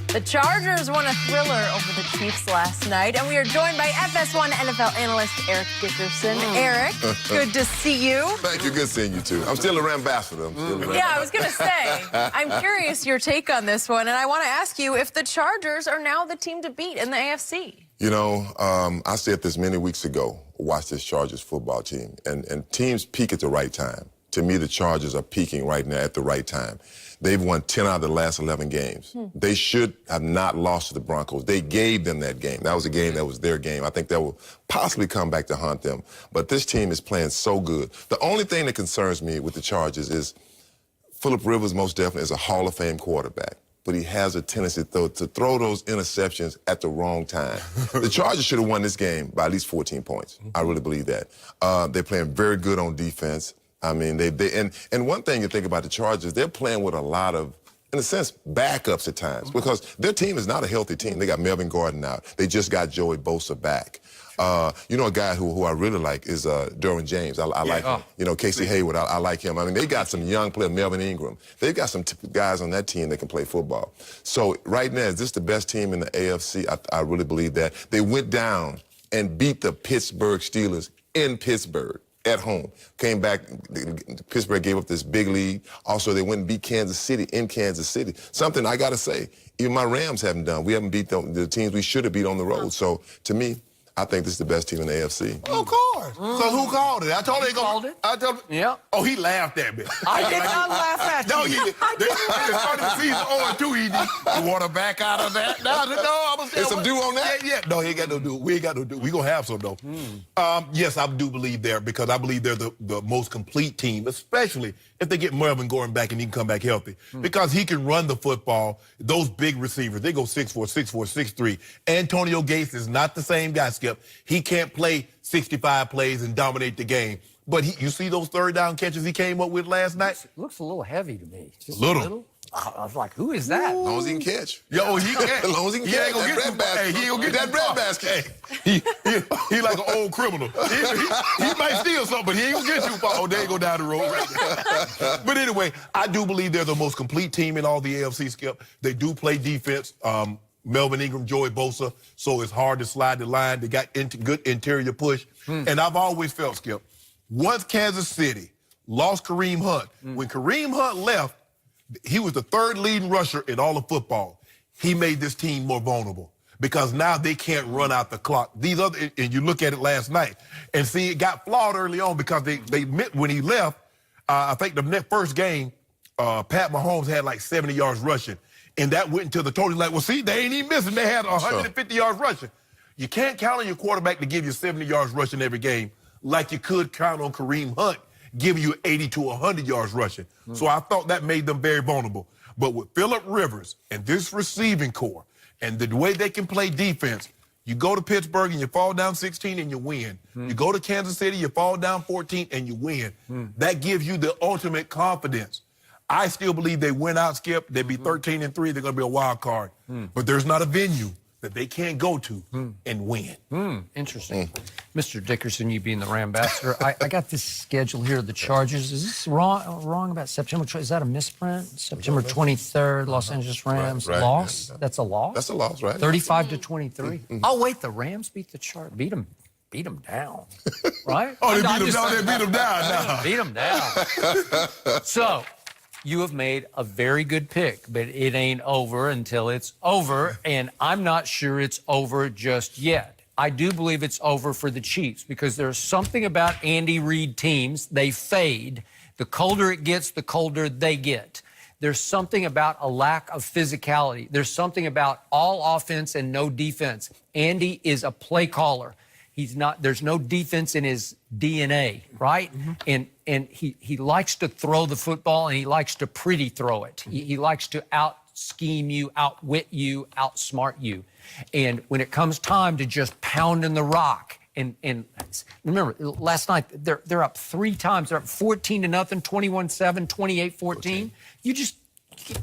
The Chargers won a thriller over the Chiefs last night, and we are joined by FS1 NFL analyst Eric Dickerson. Eric, good to see you. Thank you. Good seeing you, too. I'm still a ambassador. Yeah, I was going to say, I'm curious your take on this one, and I want to ask you if the Chargers are now the team to beat in the AFC. You know, I said this many weeks ago, watch this Chargers football team, and teams peak at the right time. To me, the Chargers are peaking right now at the right time. They've won 10 out of the last 11 games. They should have not lost to the Broncos. They gave them that game. That was a game that was their game. I think that will possibly come back to haunt them. But this team is playing so good. The only thing that concerns me with the Chargers is Phillip Rivers most definitely is a Hall of Fame quarterback, but he has a tendency to throw those interceptions at the wrong time. The Chargers should have won this game by at least 14 points. I really believe that. They're playing very good on defense. I mean, and one thing you think about the Chargers, they're playing with a lot of, in a sense, backups at times, because their team is not a healthy team. They got Melvin Gordon out. They just got Joey Bosa back. You know, a guy who I really like is Derwin James. I like him. You know, Casey Hayward, I like him. I mean, they got some young players, Melvin Ingram. They've got some guys on that team that can play football. So right now, is this the best team in the AFC? I really believe that. They went down and beat the Pittsburgh Steelers in Pittsburgh. At home. Came back, Pittsburgh gave up this big lead. Also, they went and beat Kansas City in Kansas City. Something I got to say, even my Rams haven't done. We haven't beat the teams we should have beat on the road. So, to me, I think this is the best team in the AFC. Of course. So who called it? I told him. Called it? I told him. Yeah. Oh, he laughed at me. I did not laugh at you. No, he did. They started the season 0-2. He did. You want to back out of that? No, I was there. There's some due on that? Yeah. No, he ain't got no due. We ain't got no due. We gonna have some though. Yes, I do believe there, because I believe they're the most complete team, especially if they get Melvin Gordon back and he can come back healthy, because he can run the football. Those big receivers, they go 6'4", 6'4", 6'3". Antonio Gates is not the same guy, Skip. He can't play 65 plays and dominate the game. But you see those third down catches he came up with last night? Looks a little heavy to me. Just Little. I was like, who is that? As long as he can catch. Yo, he can't. As long as he can catch that bread basket. He ain't gonna get that bread basket. He like an old criminal. He might steal something, but he ain't gonna get you. Oh, there you go down the road right there. But anyway, I do believe they're the most complete team in all the AFC, Skip. They do play defense. Melvin Ingram, Joey Bosa, so it's hard to slide the line. They got good interior push. And I've always felt, Skip, once Kansas City lost Kareem Hunt, when Kareem Hunt left, he was the third leading rusher in all of football. He made this team more vulnerable, because now they can't run out the clock. These other, and you look at it last night, and see, it got flawed early on, because they meant when he left, I think the first game, Pat Mahomes had like 70 yards rushing. And that went into the total. Like, well, see, they ain't even missing. They had 150 yards rushing. You can't count on your quarterback to give you 70 yards rushing every game, like you could count on Kareem Hunt giving you 80 to 100 yards rushing. So I thought that made them very vulnerable. But with Phillip Rivers and this receiving core and the way they can play defense, you go to Pittsburgh and you fall down 16 and you win. You go to Kansas City, you fall down 14 and you win. That gives you the ultimate confidence. I still believe they win out, Skip. They'd be 13-3. They're going to be a wild card. But there's not a venue that they can't go to and win. Interesting. Mr. Dickerson, you being the Ram ambassador, I got this schedule here of the Chargers. Is this wrong about September? Is that a misprint? September 23rd, Los Angeles Rams. Right. Loss? That's a loss? That's a loss, right? 35-23. Oh, wait, the Rams beat the Chargers. Beat them down, right? Oh, they beat them down. They beat them down now. Beat them down. So, you have made a very good pick, but it ain't over until it's over, and I'm not sure it's over just yet. I do believe it's over for the Chiefs, because there's something about Andy Reid teams, they fade. The colder it gets, the colder they get. There's something about a lack of physicality. There's something about all offense and no defense. Andy is a play caller. He's not, there's no defense in his DNA, right? And he likes to throw the football, and he likes to pretty throw it. He likes to out-scheme you, outwit you, outsmart you. And when it comes time to just pounding the rock, and remember, last night, they're up 3 times. They're up 14-0, 21-7, 28-14. You just,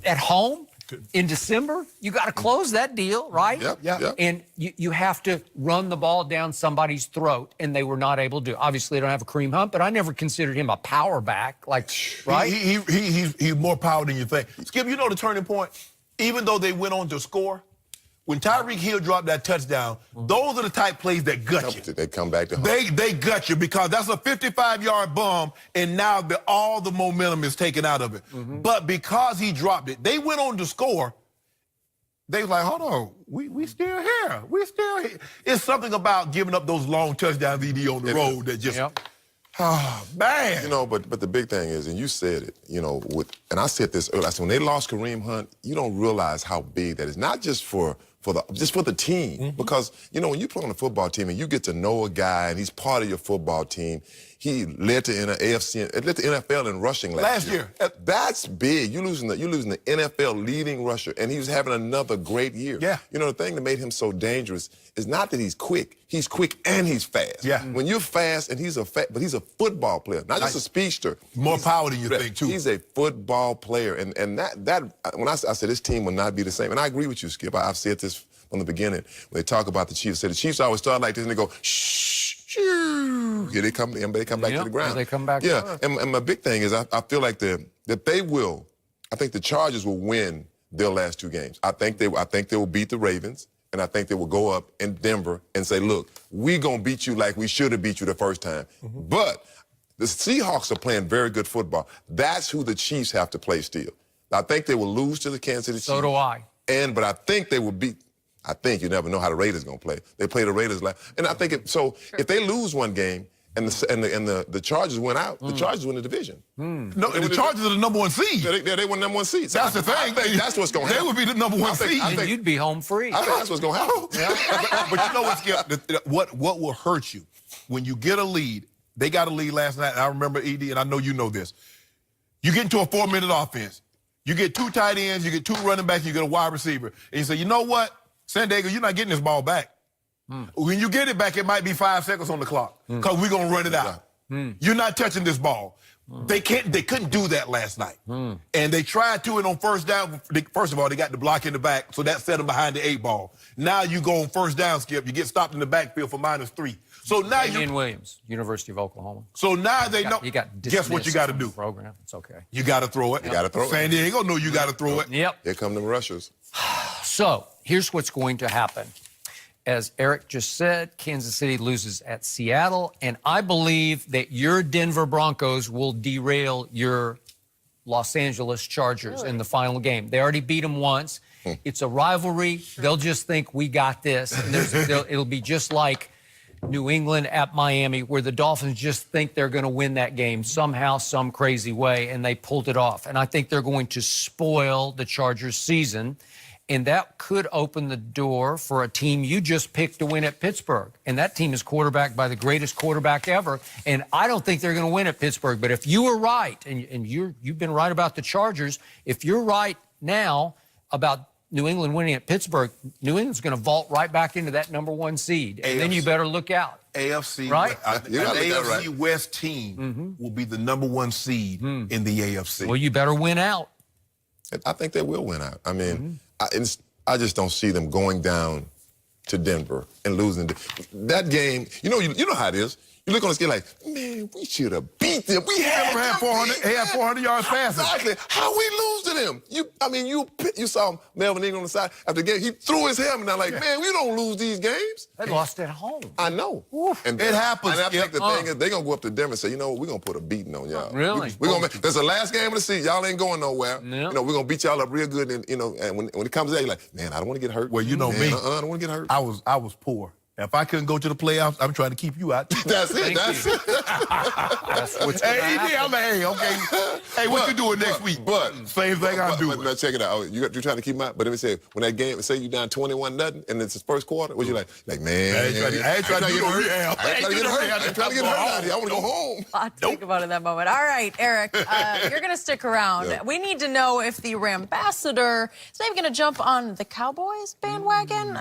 at home, in December, you got to close that deal, right? Yep. And you have to run the ball down somebody's throat, and they were not able to. Obviously, they don't have a Kareem Hunt, but I never considered him a power back, like, right? He's more power than you think. Skip, you know the turning point? even though they went on to score, when Tyreek Hill dropped that touchdown, those are the type plays that gut you. They come back to home. They gut you because that's a 55-yard bomb, and now all the momentum is taken out of it. But because he dropped it, they went on to score. They was like, hold on, we still here. We still here. It's something about giving up those long touchdowns ED on the road that just, oh, man. You know, but the big thing is, and you said it, you know, and I said this earlier, I said when they lost Kareem Hunt, you don't realize how big that is, not just for the team. Because, you know, when you play on a football team and you get to know a guy and he's part of your football team, he led to AFC, led to NFL in rushing last year. That's big. You're losing the NFL leading rusher, and he was having another great year. Yeah. You know, the thing that made him so dangerous is not that he's quick and he's fast. Yeah. When you're fast and but he's a football player, not just a speedster. More power than you think, too. He's a football player, and that when I said this team will not be the same, and I agree with you, Skip. I've said this from the beginning when they talk about the Chiefs. Say the Chiefs always start like this and they go shh, shoo. Yeah, they come back to the ground. They come back. Yeah, and my big thing is I feel like that they will. I think the Chargers will win their last two games. I think they will beat the Ravens. And I think they will go up in Denver and say, look, we're going to beat you like we should have beat you the first time. But the Seahawks are playing very good football. That's who the Chiefs have to play still. I think they will lose to the Kansas City Chiefs. So do I. But I think they will beat. I think you never know how the Raiders going to play. They play the Raiders and I think if they lose one game and the Chargers went out, the Chargers win the division. No, the Chargers are the number one seed. They won number one seed. So That's the thing. I think that's what's going to happen. They would be the number one seed. And you'd be home free. I think that's what's going to happen. But you know what, Skip? What will hurt you when you get a lead? They got a lead last night. And I remember, ED, and I know you know this. You get into a 4-minute offense. You get 2 tight ends, you get 2 running backs, you get a wide receiver. And you say, you know what? San Diego, you're not getting this ball back. When you get it back, it might be 5 seconds on the clock because we're going to run it out. You're not touching this ball. They couldn't do that last night. And they tried to it on first down. First of all, they got the block in the back, so that set them behind the 8 ball. Now you go on first down, Skip. You get stopped in the backfield for -3. So now Damian Williams, University of Oklahoma. So now they know. You got guess what you got to do? Program. It's okay. You got to throw it. You got to throw it. San Diego know you got to throw it. Yep. Here come the rushers. So here's what's going to happen. As Eric just said, Kansas City loses at Seattle, and I believe that your Denver Broncos will derail your Los Angeles Chargers in the final game. They already beat them once. It's a rivalry. They'll just think we got this. And it'll be just like New England at Miami, where the Dolphins just think they're going to win that game somehow, some crazy way, and they pulled it off. And I think they're going to spoil the Chargers' season. And that could open the door for a team you just picked to win at Pittsburgh. And that team is quarterbacked by the greatest quarterback ever. And I don't think they're going to win at Pittsburgh. But if you were right, and you've been right about the Chargers, if you're right now about New England winning at Pittsburgh, New England's going to vault right back into that #1 seed. And then you better look out. AFC, You right? gotta An look out, AFC right? West team will be the #1 seed in the AFC. Well, you better win out. I think they will win out. I mean, I just don't see them going down to Denver and losing that game. You know how it is. You look on the scale like, man, we should have beat them. We had 400 yards passing. Exactly. How we lose to them? You saw Melvin Ingram on the side after the game. He threw his helmet down like, man, we don't lose these games. They lost at home. I know. And it happens. And I think the thing is, they're going to go up to Denver and say, you know what, we're going to put a beating on y'all. Really? That's the last game of the season. Y'all ain't going nowhere. No. You know, we're going to beat y'all up real good. And, and when it comes out, you're like, man, I don't want to get hurt. Well, you know man, me. I don't want to get hurt. I was poor. If I couldn't go to the playoffs, I'm trying to keep you out. That's it. That's what's going to happen. I'm like, hey, okay. Hey, what you doing next week? But same thing I'm doing. But check it out. You're trying to keep him out. But let me say, when that game, say you down 21-0, and it's the first quarter, what you like, man? I ain't trying to get hurt. I ain't trying to get hurt. I ain't trying to get hurt out here. I want to go home. A lot to think about in that moment. All right, Eric, you're going to stick around. Yeah. We need to know if the Rambassador is maybe going to jump on the Cowboys bandwagon.